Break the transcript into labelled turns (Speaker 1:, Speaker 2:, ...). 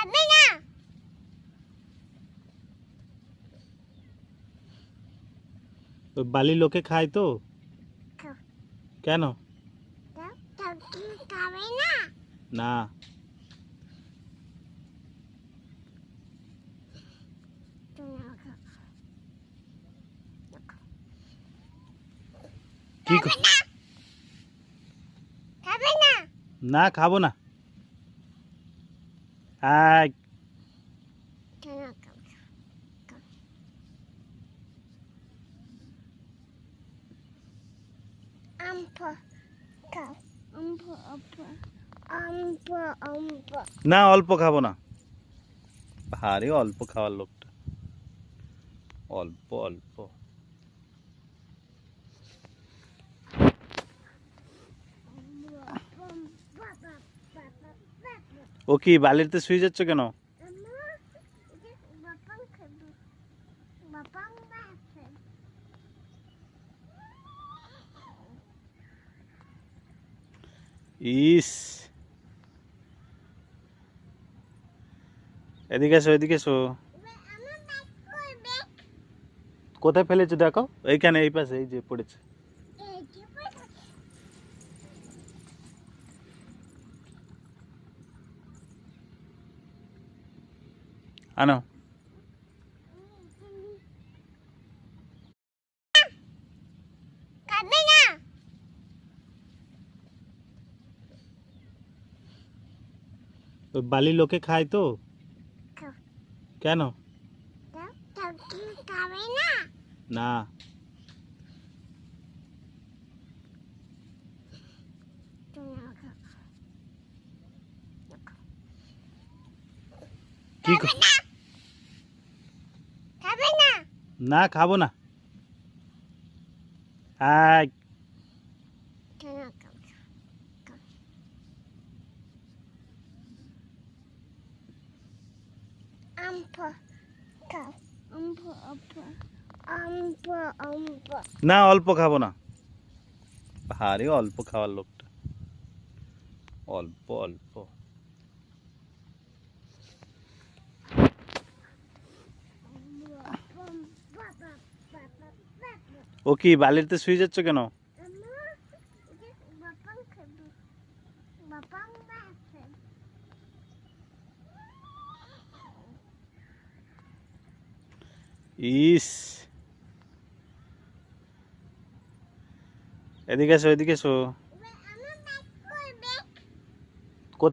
Speaker 1: খাবে না।
Speaker 2: ওই বালি লোকে খায় তো?
Speaker 1: খাও।
Speaker 2: কেন?
Speaker 1: দাও, দাও, তুমি খাবে না।
Speaker 2: না।
Speaker 1: তুমি খাও।
Speaker 2: কি
Speaker 1: খাবে না। খাবে না।
Speaker 2: না, খাবো না। আয়।
Speaker 1: তুমি খাও। খাও। আম্পা খাও। আম্পা আম্পা আম্পা আম্পা।
Speaker 2: না, অল্প খাবো না। আরে অল্প খাওয়ার লোকটা। অল্প অল্প। ও কি বালিতে শুয়ে যাচ্ছ কেন? ইস, এদিকে এসো, এদিকে এসো। কোথায় ফেলেছো দেখো? এইখানে, এই পাশে, এই যে পড়েছে। আনো।
Speaker 1: খাবে না।
Speaker 2: ওই বালি লোকে খায় তো?
Speaker 1: খাও।
Speaker 2: কেন?
Speaker 1: দাও, দাও, তুমি খাবে না।
Speaker 2: না।
Speaker 1: তুমি খাও।
Speaker 2: কি
Speaker 1: খাবে না। খাবে না।
Speaker 2: না, খাবো না। আয়।
Speaker 1: তুমি খাও। খাও। আম্পা খাও। আম্পা আম্পা আম্পা আম্পা।
Speaker 2: না, অল্প খাবো না। আরে অল্প খাওয়ার লোকটা। অল্প অল্প। ও কি বালিতে শুয়ে যাচ্ছ কেন? ইস, এদিকে এসো, এদিকে এসো।